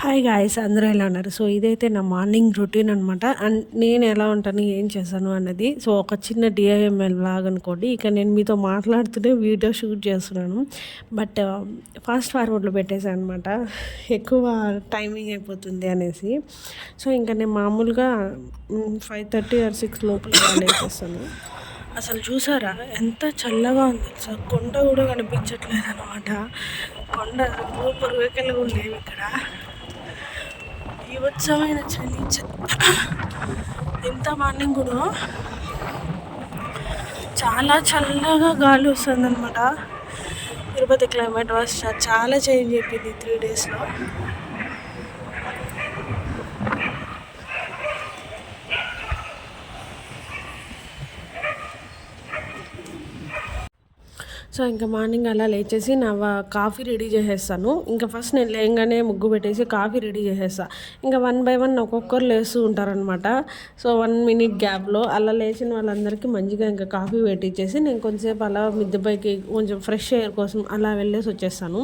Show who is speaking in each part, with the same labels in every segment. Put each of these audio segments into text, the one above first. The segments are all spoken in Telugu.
Speaker 1: హాయ్ గాయ్స్, అందరూ ఎలా ఉన్నారు? సో ఇదైతే నా మార్నింగ్ రొటీన్ అనమాట. అండ్ నేను ఎలా ఉంటాను, ఏం చేశాను అన్నది. సో ఒక చిన్న డిఐఎంఎల్ లాగా అనుకోండి. ఇక నేను మీతో మాట్లాడుతూనే వీడియో షూట్ చేస్తున్నాను. బట్ ఫాస్ట్ ఫార్వర్డ్లో పెట్టేశాను అనమాట, ఎక్కువ టైమింగ్ అయిపోతుంది అనేసి. సో ఇంకా నేను మామూలుగా 5:30 or 6 లోపల లేచేస్తాను. అసలు చూసారా ఎంత చల్లగా ఉంది, అసలు కొండ కూడా కనిపించట్లేదు అనమాట. కొండ పురుగెక్కలు కూడా లేవు ఇక్కడ. బీభత్సమైన చలి. ఎంత మార్నింగ్ కూడా చాలా చల్లగా గాలి వస్తుంది అనమాట. తిరుపతి క్లైమేట్ చాలా చేంజ్ అయిపోయింది 3 daysలో. సో ఇంకా మార్నింగ్ అలా లేచేసి నా కాఫీ రెడీ చేసేస్తాను. ఇంకా ఫస్ట్ నేను లేయంగానే ముగ్గు పెట్టేసి కాఫీ రెడీ చేసేస్తాను. ఇంకా 1 by 1 ఒక్కొక్కరు లేస్తూ ఉంటారనమాట. సో 1 minute గ్యాప్లో అలా లేచిన వాళ్ళందరికీ మంచిగా ఇంకా కాఫీ పెట్టించేసి నేను కొంచెంసేపు అలా మిద్దె పైకి కొంచెం ఫ్రెష్ ఎయిర్ కోసం అలా వెళ్ళేసి వచ్చేస్తాను.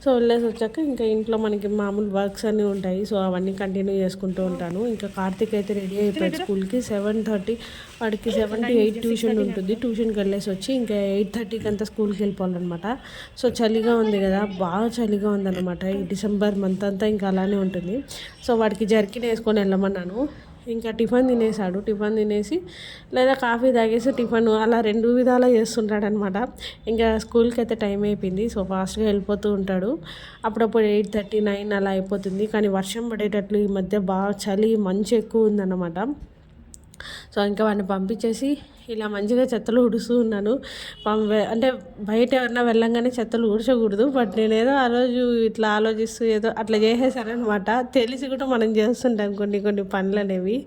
Speaker 1: సో వెళ్ళేసి వచ్చాక ఇంకా ఇంట్లో మనకి మామూలు వర్క్స్ అన్నీ ఉంటాయి. సో అవన్నీ కంటిన్యూ చేసుకుంటూ ఉంటాను. ఇంకా కార్తీక్ అయితే రెడీ అయిపోయాడు స్కూల్కి. 7:30 వాడికి 7 to 8 ట్యూషన్ ఉంటుంది. ట్యూషన్కి వెళ్ళేసి వచ్చి ఇంకా 8:30కి అంతా స్కూల్కి వెళ్ళిపోవాలన్నమాట. సో చలిగా ఉంది కదా, బాగా చలిగా ఉందన్నమాట. ఈ డిసెంబర్ మంత్ అంతా ఇంకా అలానే ఉంటుంది. సో వాడికి జర్కిన్ వేసుకొని వెళ్ళమన్నాను. ఇంకా టిఫిన్ తినేసాడు. టిఫిన్ తినేసి లేదా కాఫీ తాగేసి టిఫిన్ అలా 2 విధాలా చేస్తుంటాడనమాట. ఇంకా స్కూల్కి అయితే టైం అయిపోయింది. సో ఫాస్ట్గా వెళ్ళిపోతూ ఉంటాడు. అప్పుడప్పుడు 8:30, 9 అలా అయిపోతుంది. కానీ వర్షం పడేటట్లు ఈ మధ్య బాగా చలి మంచు ఎక్కువ ఉందన్నమాట. సో ఇంకా వాడిని పంపించేసి ఇలా మంచిగా చెత్తలు ఊడుస్తూ ఉన్నాను. అంటే బయట ఎవరన్నా వెళ్ళంగానే చెత్తలు ఊడ్చకూడదు, బట్ నేనేదో ఆ రోజు ఇట్లా ఆలోచిస్తూ ఏదో అట్లా చేసేసానమాట. తెలిసి కూడా మనం చేస్తుంటాం కొన్ని పనులు అనేవి.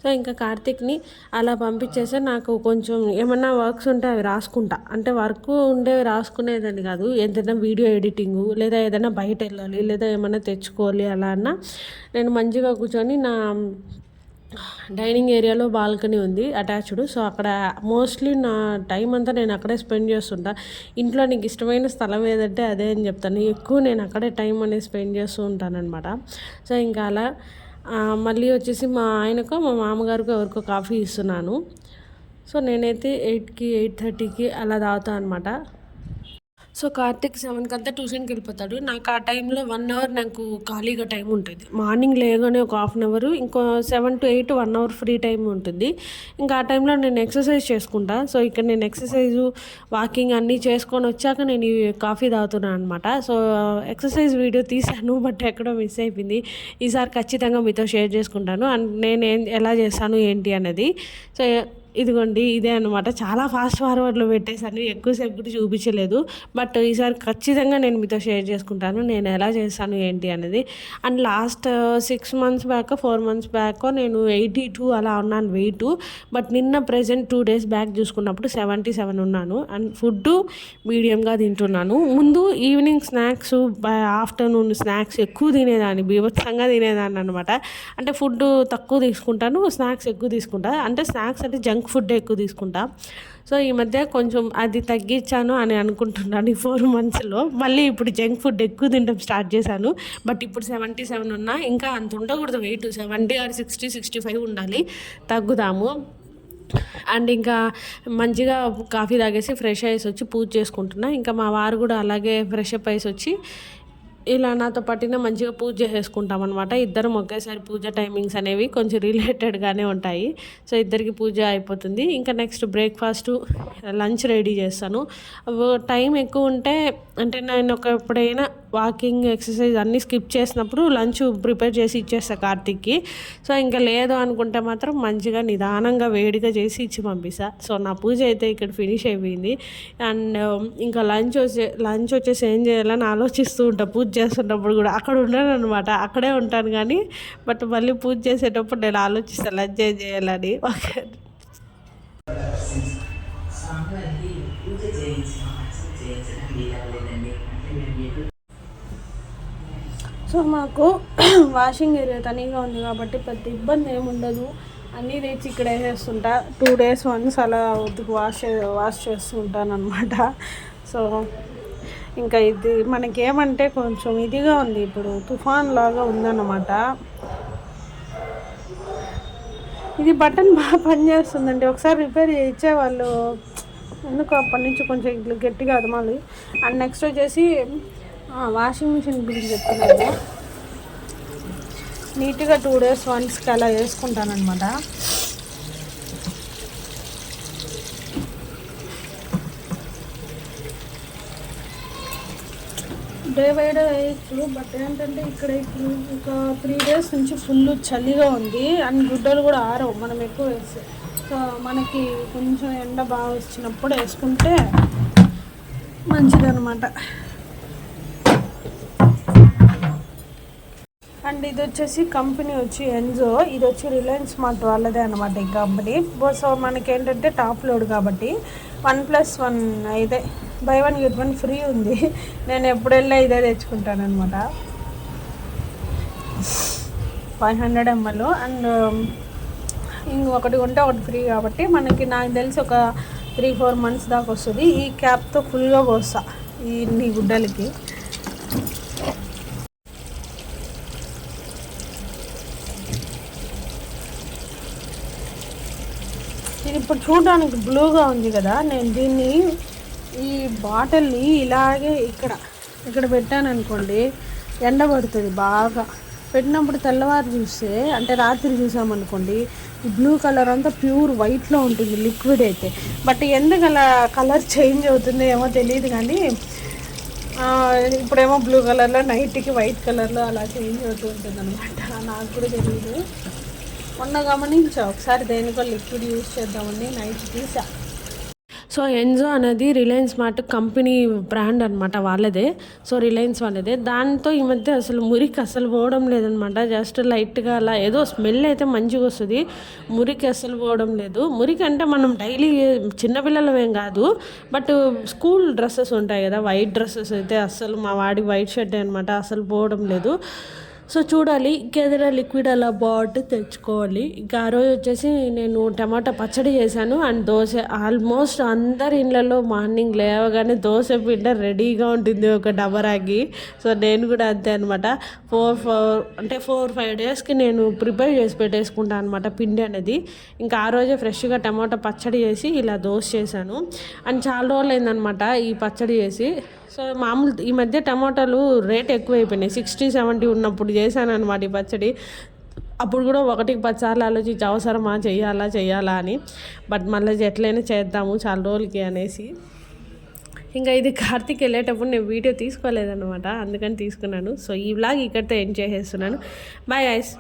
Speaker 1: సో ఇంకా కార్తీక్ని అలా పంపించేస్తే నాకు కొంచెం ఏమన్నా వర్క్స్ ఉంటే అవి రాసుకుంటా. అంటే వర్క్ ఉండేవి రాసుకునేదని కాదు, ఏదైనా వీడియో ఎడిటింగు లేదా ఏదైనా బయట వెళ్ళాలి లేదా ఏమన్నా తెచ్చుకోవాలి అలా అన్నా నేను మంచిగా కూర్చొని నా డైనింగ్ ఏరియాలో బాల్కనీ ఉంది అటాచ్డ్. సో అక్కడ మోస్ట్లీ నా టైం అంతా నేను అక్కడే స్పెండ్ చేస్తుంటా. ఇంట్లో నీకు ఇష్టమైన స్థలం ఏదంటే అదే అని చెప్తాను. ఎక్కువ నేను అక్కడే టైం అనేది స్పెండ్ చేస్తూ ఉంటానన్నమాట. సో ఇంకా అలా మళ్ళీ వచ్చేసి మా ఆయనకో మా మామగారికో ఎవరికో కాఫీ ఇస్తున్నాను. సో నేనైతే 8కి 8:30కి అలా తాగుతాను అనమాట. సో కార్తీక్ 7కి అంతా ట్యూషన్కి వెళ్ళిపోతాడు. నాకు ఆ టైంలో 1 hour నాకు ఖాళీగా టైం ఉంటుంది. మార్నింగ్ లేగానే ఒక 1/2 hour, ఇంకో 7 to 8 1 hour ఫ్రీ టైం ఉంటుంది. ఇంకా ఆ టైంలో నేను ఎక్సర్సైజ్ చేసుకుంటా. సో ఇక్కడ నేను ఎక్సర్సైజు వాకింగ్ అన్నీ చేసుకొని వచ్చాక నేను ఈ కాఫీ తాగుతున్నాను అనమాట. సో ఎక్సర్సైజ్ వీడియో తీసాను, బట్ ఎక్కడో మిస్ అయిపోయింది. ఈసారి ఖచ్చితంగా మీతో షేర్ చేసుకుంటాను అండ్ నేను ఎలా చేస్తాను ఏంటి అనేది. సో ఇదిగోండి ఇదే అనమాట. చాలా ఫాస్ట్ ఫార్వర్డ్లో పెట్టేశాను, ఎక్కువసేపు కూడా చూపించలేదు. బట్ ఈసారి ఖచ్చితంగా నేను మీతో షేర్ చేసుకుంటాను నేను ఎలా చేస్తాను ఏంటి అనేది. And last 6 months back 4 months back నేను 82 అలా ఉన్నాను వెయిట్. బట్ నిన్న ప్రెజెంట్ 2 days బ్యాక్ చూసుకున్నప్పుడు 77 ఉన్నాను. అండ్ ఫుడ్ మీడియంగా తింటున్నాను. ముందు ఈవినింగ్ స్నాక్స్, ఆఫ్టర్నూన్ స్నాక్స్ ఎక్కువ తినేదాన్ని, బీభత్సంగా తినేదాన్ని అనమాట. అంటే ఫుడ్ తక్కువ తీసుకుంటాను, స్నాక్స్ ఎక్కువ తీసుకుంటాను. అంటే స్నాక్స్ అంటే జంక్ ఫుడ్ ఎక్కువ తీసుకుంటా. సో ఈ మధ్య కొంచెం అది తగ్గించాను అని అనుకుంటున్నాను ఈ 4 monthsలో. మళ్ళీ ఇప్పుడు జంక్ ఫుడ్ ఎక్కువ తినడం స్టార్ట్ చేశాను. బట్ ఇప్పుడు 77 ఉన్నా, ఇంకా అంత ఉండకూడదు వెయిట్. 70 or 60, 65 ఉండాలి, తగ్గుదాము. అండ్ ఇంకా మంచిగా కాఫీ తాగేసి ఫ్రెష్ అయ్యేసి వచ్చి పూజ చేసుకుంటున్నా. ఇంకా మా వారు కూడా అలాగే ఫ్రెష్ అప్ అయ్యేసి వచ్చి ఇలా నాతో పట్టిన మంచిగా పూజ చేసుకుంటాం అనమాట. ఇద్దరం ఒకేసారి పూజ టైమింగ్స్ అనేవి కొంచెం రిలేటెడ్గానే ఉంటాయి. సో ఇద్దరికి పూజ అయిపోతుంది. ఇంకా నెక్స్ట్ బ్రేక్ఫాస్ట్, లంచ్ రెడీ చేస్తాను. టైం ఎక్కువ ఉంటే అంటే నేను ఎప్పుడైనా వాకింగ్, ఎక్సర్సైజ్ అన్నీ స్కిప్ చేసినప్పుడు లంచ్ ప్రిపేర్ చేసి ఇచ్చేస్తా కార్తీక్కి. సో ఇంకా లేదు అనుకుంటే మాత్రం మంచిగా నిదానంగా వేడిగా చేసి ఇచ్చి పంపిస్తా. సో నా పూజ అయితే ఇక్కడ ఫినిష్ అయిపోయింది. అండ్ ఇంకా లంచ్ వచ్చేసి ఏం చేయాలని ఆలోచిస్తూ ఉంటా. పూజ చేస్తున్నప్పుడు కూడా అక్కడ ఉన్నాను అనమాట, అక్కడే ఉంటాను. కానీ బట్ మళ్ళీ పూజ చేసేటప్పుడు నేను ఆలోచిస్తాను లంచ్ ఏం చేయాలని. సో మాకు వాషింగ్ ఏరియా తనీగా ఉంది కాబట్టి పెద్ద ఇబ్బంది ఏమి ఉండదు. అన్నీ తెచ్చి ఇక్కడ వేసేస్తుంటా. 2 days once అలా వాష్ చేస్తూ ఉంటాను అనమాట. సో ఇంకా ఇది మనకేమంటే కొంచెం ఇదిగా ఉంది, ఇప్పుడు తుఫాన్ లాగా ఉందన్నమాట. ఇది బటన్ బాగా పనిచేస్తుందండి, ఒకసారి రిపేర్ చేయించే వాళ్ళు ఎందుకు అప్పటి నుంచి కొంచెం ఇట్లా గట్టిగా అదమాలి. అండ్ నెక్స్ట్ వచ్చేసి వాషింగ్ మిషన్ గురించి చెప్తున్నాను. నీట్గా 2 days వన్స్కి అలా వేసుకుంటానమాట. డే బై డే వేయచ్చు, బట్ ఏంటంటే ఇక్కడ ఇప్పుడు ఒక 3 days నుంచి ఫుల్ చలిగా ఉంది. అండ్ గుడ్డలు కూడా ఆరవు మనం ఎక్కువ వేస్తే. సో మనకి కొంచెం ఎండ బాగా వచ్చినప్పుడు వేసుకుంటే మంచిదన్నమాట. అండ్ ఇది వచ్చేసి కంపెనీ వచ్చి ఎన్జో, ఇది వచ్చి రిలయన్స్ స్మార్ట్ వాళ్ళదే అనమాట ఈ కంపెనీ. సో మనకి ఏంటంటే టాప్ లోడ్ కాబట్టి 1+1 ఇదే బై 1 get 1 ఫ్రీ ఉంది. నేను ఎప్పుడు వెళ్ళా ఇదే తెచ్చుకుంటాను అనమాట. 500 ml అండ్ ఇంకొకటి కొంటే ఒకటి ఫ్రీ కాబట్టి మనకి నాకు తెలిసి ఒక 3-4 months దాకా వస్తుంది. ఈ క్యాప్తో ఫుల్గా పోస్తా ఈ గుడ్డలకి. ఇది ఇప్పుడు చూడడానికి బ్లూగా ఉంది కదా, నేను దీన్ని ఈ బాటిల్ని ఇలాగే ఇక్కడ పెట్టాను అనుకోండి, ఎండబడుతుంది బాగా. పెట్టినప్పుడు తెల్లవారు చూస్తే అంటే రాత్రి చూసామనుకోండి, ఈ బ్లూ కలర్ అంతా ప్యూర్ వైట్లో ఉంటుంది లిక్విడ్ అయితే. బట్ ఎందుకు అలా కలర్ చేంజ్ అవుతుందో ఏమో తెలియదు, కానీ ఇప్పుడేమో బ్లూ కలర్లో నైట్కి వైట్ కలర్లో అలా చేంజ్ అవుతూ ఉంటుంది అనమాట. నాకు కూడా తెలియదు. మొన్న గమనించా ఒకసారి దేనికో లిక్విడ్ యూజ్ చేద్దామని నైట్ తీసా. సో ఎన్జో అనేది రిలయన్స్ స్మార్ట్ కంపెనీ బ్రాండ్ అనమాట, వాళ్ళదే. సో రిలయన్స్ వాళ్ళదే. దాంతో ఈ మధ్య అసలు మురికి అసలు పోవడం లేదనమాట. జస్ట్ లైట్గా అలా ఏదో స్మెల్ అయితే మంచిగా వస్తుంది, మురికి అసలు పోవడం లేదు. మురికి అంటే మనం డైలీ చిన్నపిల్లలమేం కాదు, బట్ స్కూల్ డ్రెస్సెస్ ఉంటాయి కదా, వైట్ డ్రెస్సెస్ అయితే అస్సలు, మా వాడి వైట్ షర్ట్ అనమాట, అసలు పోవడం లేదు. సో చూడాలి ఇంకేదైనా లిక్విడ్ అలా బాగుంటే తెచ్చుకోవాలి. ఇంకా ఆ రోజు వచ్చేసి నేను టమాటా పచ్చడి చేశాను అండ్ దోశ. ఆల్మోస్ట్ అందరి ఇళ్ళల్లో మార్నింగ్ లేవగానే దోశ పిండి రెడీగా ఉంటుంది ఒక డబరాకి. సో నేను కూడా అంతే అనమాట. 4-5 daysకి నేను ప్రిపేర్ చేసి పెట్టేసుకుంటాను అనమాట పిండి అనేది. ఇంకా ఆ రోజే ఫ్రెష్గా టమాటా పచ్చడి చేసి ఇలా దోశ చేశాను. అండ్ చాలా రోజులు అయిందనమాట ఈ పచ్చడి చేసి. సో మామూలు ఈ మధ్య టమాటాలు రేట్ ఎక్కువైపోయినాయి, 60-70 ఉన్నప్పుడు చేశాను అనమాట ఈ పచ్చడి. అప్పుడు కూడా 1-10 సార్లు ఆలోచించి అవసరమా చెయ్యాలా అని. బట్ మళ్ళీ ఎట్లయినా చేద్దాము చాలా రోజులకి అనేసి. ఇంకా ఇది కార్తీక్ వెళ్ళేటప్పుడు నేను వీడియో తీసుకోలేదన్నమాట, అందుకని తీసుకున్నాను. సో ఈ వ్లాగ్ ఇక్కడితో ఎండ్ చేసేస్తున్నాను. Bye guys.